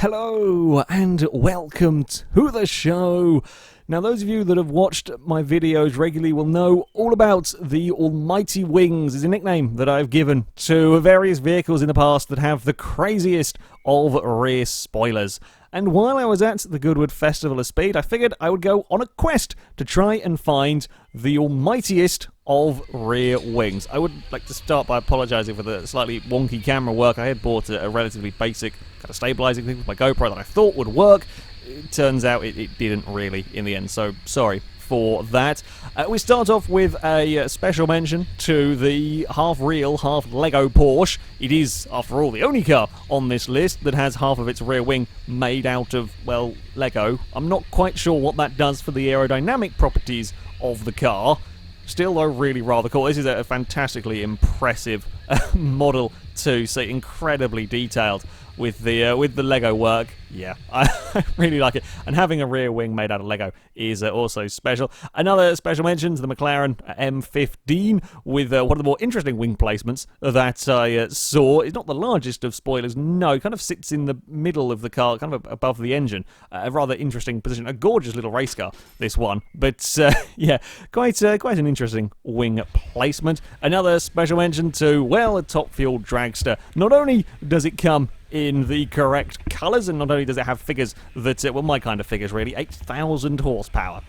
Hello and welcome to the show. Now, those of you that have watched my videos regularly will know all about the almighty wings is a nickname that I've given to various vehicles in the past that have the craziest of rear spoilers. And while I was at the Goodwood Festival of Speed, I figured I would go on a quest to try and find the almightiest of rear wings. I would like to start by apologising for the slightly wonky camera work. I had bought a relatively basic kind of stabilising thing with my GoPro that I thought would work. It turns out it didn't really in the end, so sorry for that. We start off with a special mention to the half-real, half-Lego Porsche. It is, after all, the only car on this list that has half of its rear wing made out of, well, Lego. I'm not quite sure what that does for the aerodynamic properties of the car. Still, though, really rather cool. This is a fantastically impressive model too, so incredibly detailed with the Lego work. Yeah, I really like it. And having a rear wing made out of Lego is also special. Another special mention to the McLaren M15 with one of the more interesting wing placements that I saw. It's not the largest of spoilers, no. It kind of sits in the middle of the car, kind of above the engine. A rather interesting position. A gorgeous little race car, this one. But yeah, quite an interesting wing placement. Another special mention to, well, a top-fuel dragster. Not only does it come in the correct colours, and not only does it have figures that, well, my kind of figures really, 8,000 horsepower.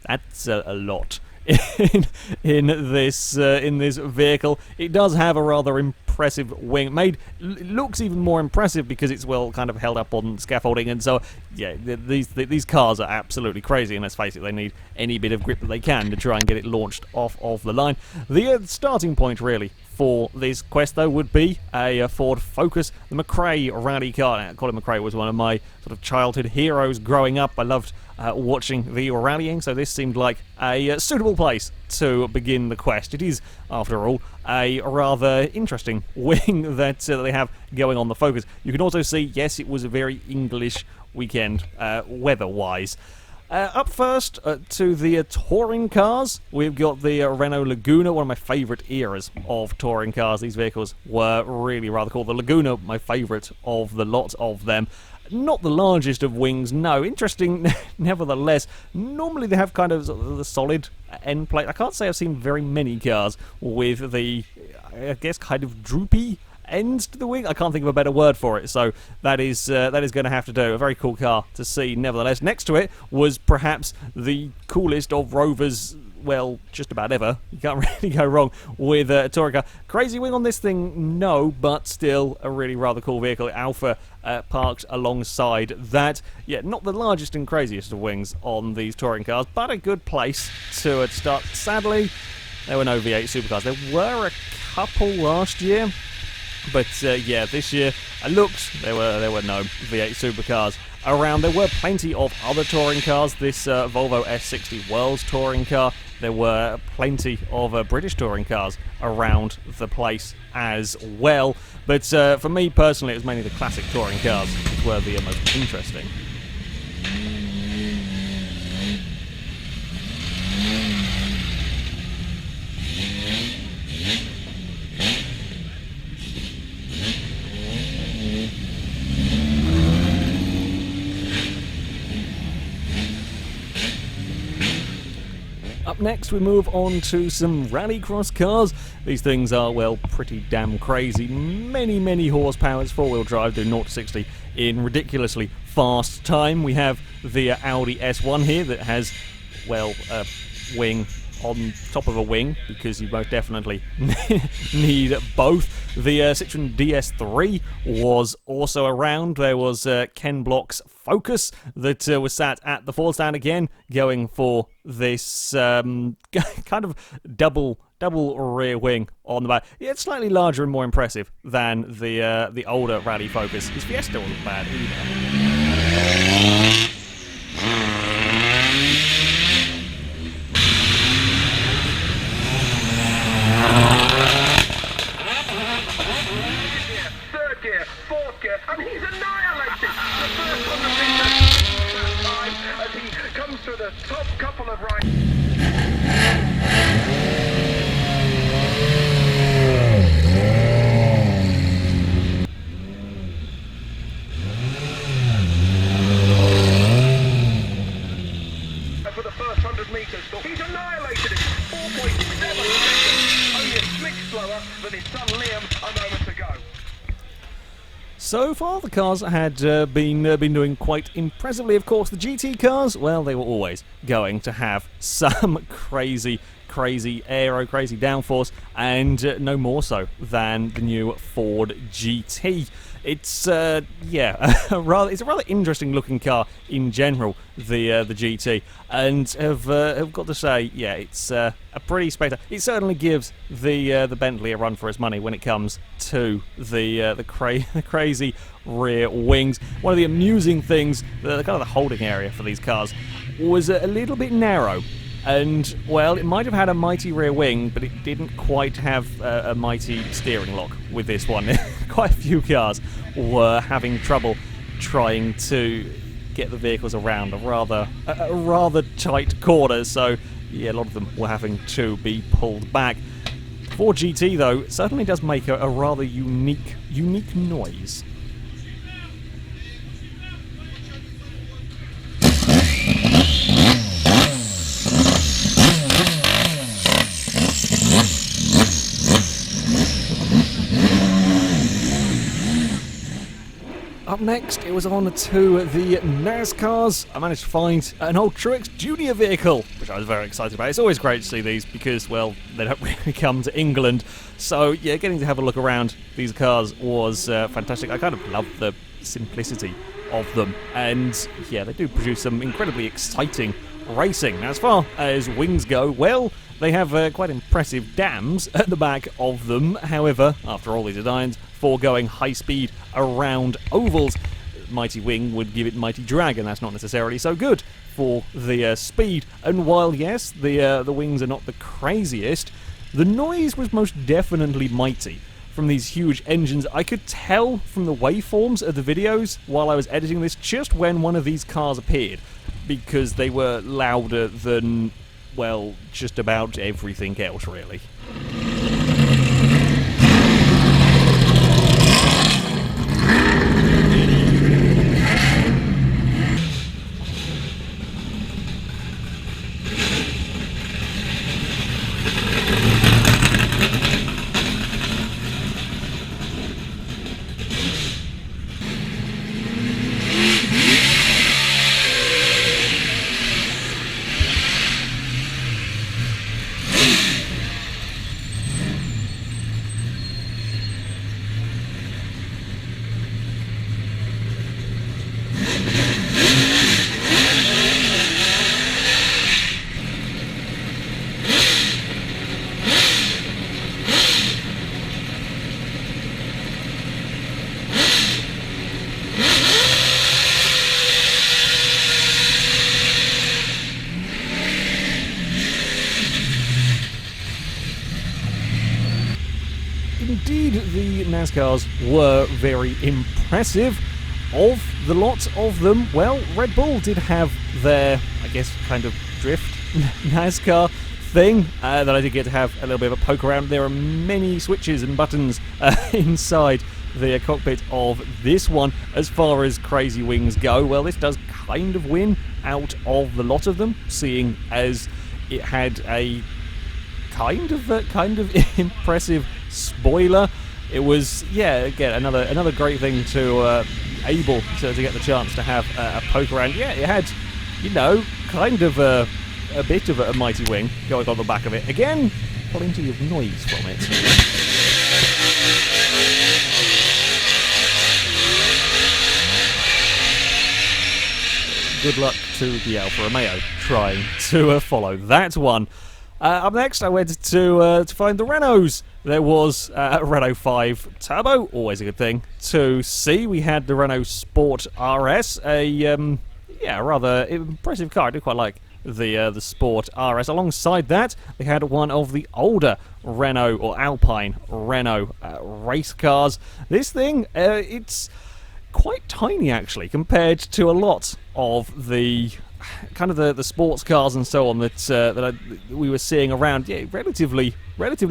That's a lot in this vehicle. It does have a rather impressive wing. It looks even more impressive because it's, well, kind of held up on scaffolding, and so yeah, these cars are absolutely crazy. And let's face it, they need any bit of grip that they can to try and get it launched off of the line. The starting point really for this quest, though, would be a Ford Focus, the McRae rally car. Colin McRae was one of my sort of childhood heroes growing up. I loved watching the rallying, so this seemed like a suitable place to begin the quest. It is, after all, a rather interesting wing that they have going on the Focus. You can also see, yes, it was a very English weekend weather-wise. Up first to the touring cars, we've got the Renault Laguna, one of my favourite eras of touring cars. These vehicles were really rather cool. The Laguna, my favourite of the lot of them. Not the largest of wings, no. Interesting, nevertheless. Normally they have kind of the solid end plate. I can't say I've seen very many cars with the, I guess, kind of droopy ends to the wing. I can't think of a better word for it, so that is going to have to do. A very cool car to see, nevertheless. Next to it was perhaps the coolest of Rover's, well, just about ever. You can't really go wrong with a touring car. Crazy wing on this thing, no, but still a really rather cool vehicle. Alpha parked alongside that. Yeah, not the largest and craziest of wings on these touring cars, but a good place to start. Sadly, there were no V8 supercars. There were a couple last year, but yeah, this year I looked, there were no V8 supercars around. There were plenty of other touring cars. This Volvo S60 World's touring car. There were plenty of British touring cars around the place as well. But for me personally, it was mainly the classic touring cars that were the most interesting. Up next, we move on to some rallycross cars. These things are, well, pretty damn crazy. Many horsepower. It's four-wheel drive, do 0 to 60 in ridiculously fast time. We have the Audi S1 here that has, well, a wing on top of a wing, because you most definitely need both. The Citroen DS3 was also around. There was Ken Block's Focus that was sat at the Ford stand again, going for this kind of double rear wing on the back. Yeah, it's slightly larger and more impressive than the older Rally Focus. His Fiesta wasn't bad either. And he's annihilated the first on the pit time as he comes through the top couple of rides. first 100 metres. He's annihilated it. 4.7 seconds. Only a smidge slower than his son Liam a moment ago. So far, the cars had been doing quite impressively. Of course, the GT cars, well, they were always going to have some crazy aero, crazy downforce, and no more so than the new Ford GT. It's it's a rather interesting looking car in general, the GT, and have got to say, yeah, it's a pretty spectacular. It certainly gives the Bentley a run for its money when it comes to the crazy rear wings. One of the amusing things, the kind of the holding area for these cars was a little bit narrow. And, well, it might have had a mighty rear wing, but it didn't quite have a mighty steering lock with this one. Quite a few cars were having trouble trying to get the vehicles around a rather tight corner, so, yeah, a lot of them were having to be pulled back. Ford GT, though, certainly does make a rather unique noise. Up next, it was on to the NASCARs. I managed to find an old Truex Jr. vehicle, which I was very excited about. It's always great to see these because, well, they don't really come to England. So, yeah, getting to have a look around these cars was fantastic. I kind of love the simplicity of them. And, yeah, they do produce some incredibly exciting racing. Now, as far as wings go, well, they have quite impressive dams at the back of them. However, after all these designs, for going high speed around ovals, Mighty Wing would give it Mighty Drag, and that's not necessarily so good for the speed. And while, yes, the wings are not the craziest, the noise was most definitely mighty from these huge engines. I could tell from the waveforms of the videos while I was editing this just when one of these cars appeared, because they were louder than, well, just about everything else, really. Indeed, the NASCARs were very impressive. Of the lot of them, well, Red Bull did have their, I guess, kind of drift NASCAR thing that I did get to have a little bit of a poke around. There are many switches and buttons inside the cockpit of this one. As far as crazy wings go, well, this does kind of win out of the lot of them, seeing as it had a kind of impressive spoiler. It was, yeah, again, another great thing to able to get the chance to have a poke around. Yeah, it had, you know, kind of a bit of a mighty wing going on the back of it. Again, plenty of noise from it. Good luck to the Alfa Romeo trying to follow that one. Up next, I went to find the Renaults. There was a Renault 5 Turbo, always a good thing to see. We had the Renault Sport RS, a rather impressive car. I do quite like the Sport RS. Alongside that, they had one of the older Renault or Alpine Renault race cars. This thing, it's quite tiny actually compared to a lot of the kind of the sports cars and so on that we were seeing around. Yeah, relatively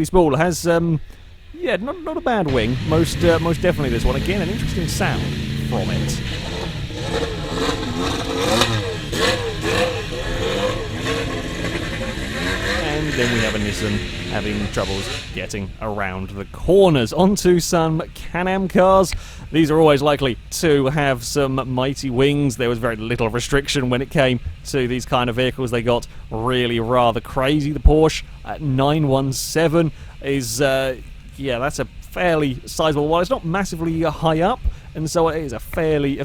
small. It has not a bad wing. Most definitely this one. Again, an interesting sound from it. then we have a Nissan having troubles getting around the corners. Onto some Can-Am cars. These are always likely to have some mighty wings. There was very little restriction when it came to these kind of vehicles. They got really rather crazy. The Porsche 917 is, yeah, that's a fairly sizable one. It's not massively high up, and so it is a fairly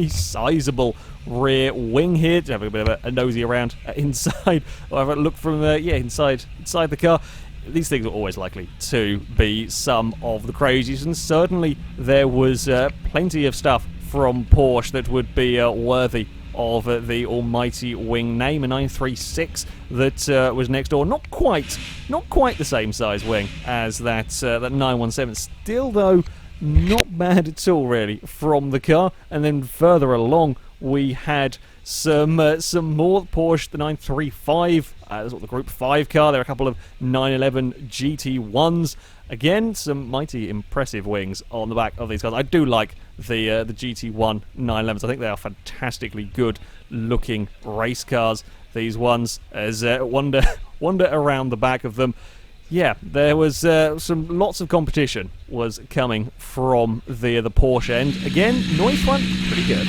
sizable rear wing here. To have a bit of a nosy around inside, or have a look from inside the car. These things are always likely to be some of the craziest, and certainly there was plenty of stuff from Porsche that would be worthy of the almighty wing name. A 936 that was next door. Not quite the same size wing as that 917. Still, though, not bad at all, really, from the car. And then further along, we had some more Porsche, the 935. That's what the Group 5 car. There are a couple of 911 GT1s. Again, some mighty impressive wings on the back of these cars. I do like the GT1 911s. I think they are fantastically good looking race cars. These ones, as wander around the back of them. Yeah, there was lots of competition was coming from the Porsche end. Again, noise front, pretty good.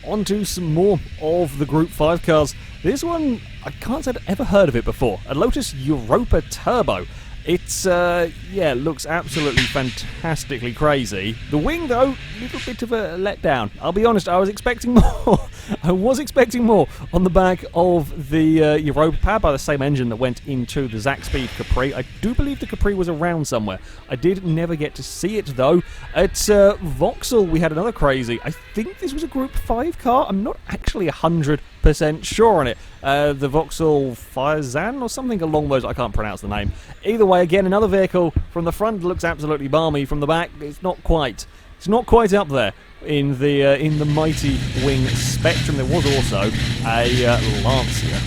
Onto some more of the Group 5 cars. This one, I can't say I've ever heard of it before. A Lotus Europa Turbo. It's, looks absolutely fantastically crazy. The wing, though, a little bit of a letdown. I'll be honest, I was expecting more. I was expecting more on the back of the Europa, powered by the same engine that went into the Zack Speed Capri. I do believe the Capri was around somewhere. I did never get to see it, though. At Vauxhall, we had another crazy. I think this was a Group 5 car. I'm not actually 100% sure on it. The Vauxhall Firzan or something along those. I can't pronounce the name. Either way, again, another vehicle from the front looks absolutely balmy. From the back, it's not quite up there in the mighty wing spectrum. There was also a Lancia.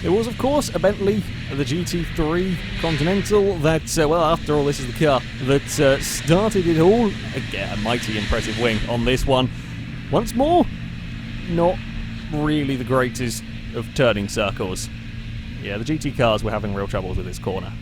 There was, of course, a Bentley, the GT3 Continental, that, after all, this is the car that started it all. Again, a mighty impressive wing on this one. Once more, not really the greatest of turning circles. Yeah, the GT cars were having real troubles with this corner.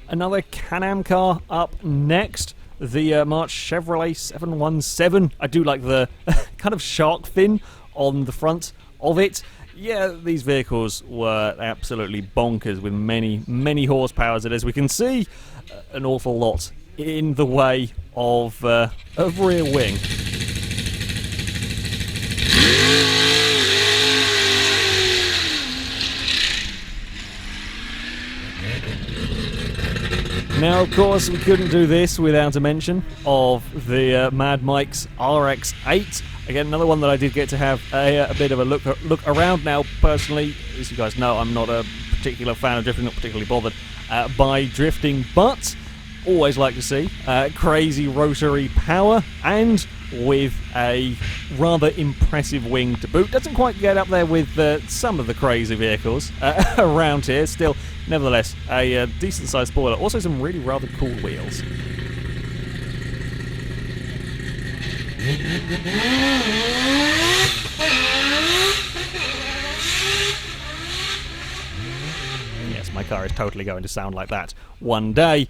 Another Can-Am car up next, the March Chevrolet 717. I do like the kind of shark fin on the front of it. Yeah, these vehicles were absolutely bonkers with many horsepowers, and as we can see, an awful lot in the way of rear wing. Now, of course, we couldn't do this without a mention of the Mad Mike's RX-8. Again, another one that I did get to have a bit of a look around. Now, personally, as you guys know, I'm not a particular fan of drifting, not particularly bothered by drifting, but always like to see crazy rotary power and with a rather impressive wing to boot. Doesn't quite get up there with some of the crazy vehicles around here. Still, nevertheless, a decent-sized spoiler. Also, some really rather cool wheels. Yes, my car is totally going to sound like that one day.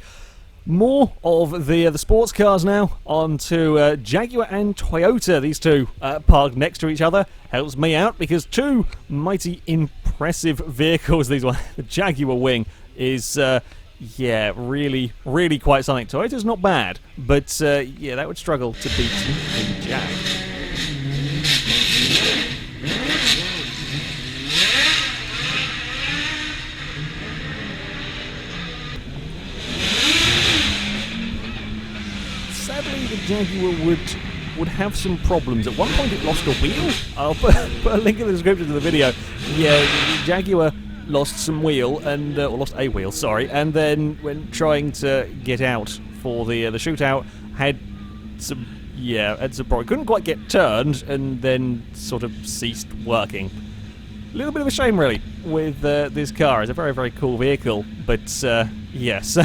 More of the sports cars now, on to Jaguar and Toyota. These two parked next to each other. Helps me out because two mighty impressive vehicles. These one, the Jaguar wing is, really quite something. Toyota's not bad, but yeah, that would struggle to beat the Jag. Jaguar would have some problems. At one point it lost a wheel. I'll put a link in the description to the video. Yeah, Jaguar lost some wheel, and or lost a wheel, sorry, and then when trying to get out for the shootout, had some problem. Couldn't quite get turned, and then sort of ceased working. A little bit of a shame, really, with this car. It's a very, very cool vehicle, but yes,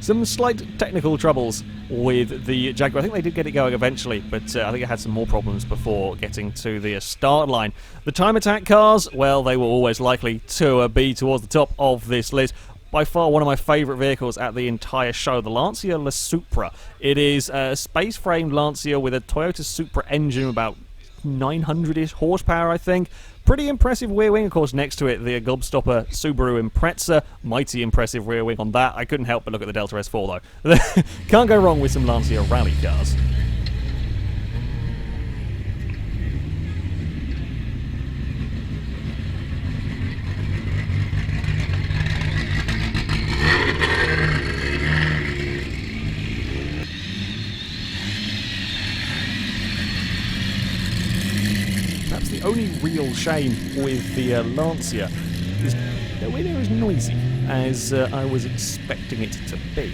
some slight technical troubles with the Jaguar. I think they did get it going eventually, but I think it had some more problems before getting to the start line. The time attack cars, well, they were always likely to be towards the top of this list. By far one of my favourite vehicles at the entire show, the Lancia La Supra. It is a space-framed Lancia with a Toyota Supra engine, about 900-ish horsepower, I think. Pretty impressive rear wing, of course, next to it, the gobstopper Subaru Impreza. Mighty impressive rear wing on that. I couldn't help but look at the Delta S4, though. Can't go wrong with some Lancia rally cars. Perhaps the only real shame with the Lancia is nowhere near as noisy as I was expecting it to be.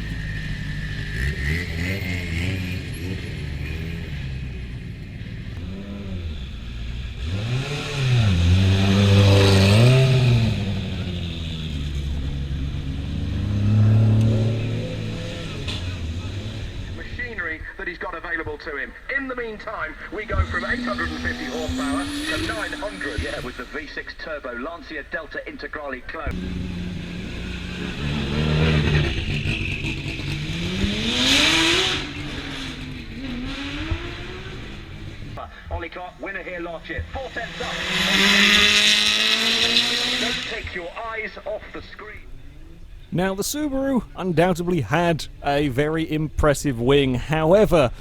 That he's got available to him. In the meantime, we go from 850 horsepower to 900. Yeah, with the V6 turbo Lancia Delta Integrale Clone. Ollie Clark, winner here last year. 4 tenths up. Don't take your eyes off the screen. Now, the Subaru undoubtedly had a very impressive wing. However,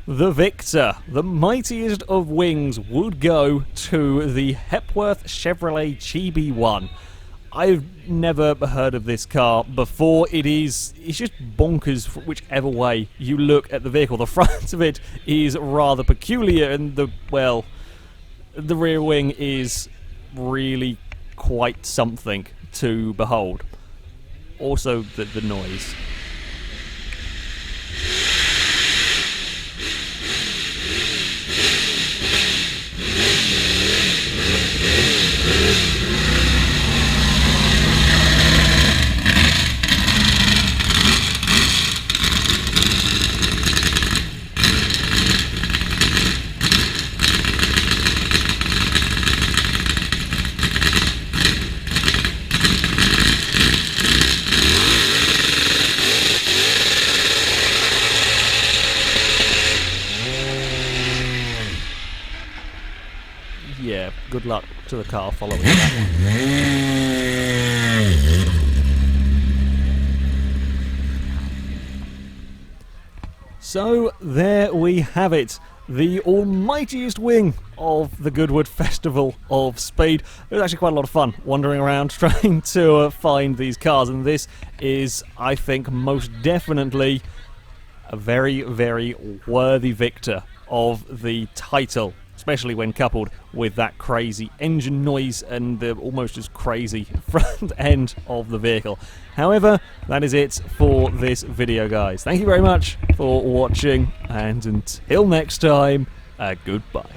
the victor, the mightiest of wings, would go to the Hepworth Chevrolet Chibi 1. I've never heard of this car before. It's just bonkers whichever way you look at the vehicle. The front of it is rather peculiar, and the rear wing is really quite something to behold. Also, the noise. Yeah, good luck to the car following that. So, there we have it. The almightiest wing of the Goodwood Festival of Speed. It was actually quite a lot of fun wandering around trying to find these cars, and this is, I think, most definitely a very, very worthy victor of the title, especially when coupled with that crazy engine noise and the almost as crazy front end of the vehicle. However, that is it for this video, guys. Thank you very much for watching, and until next time, goodbye.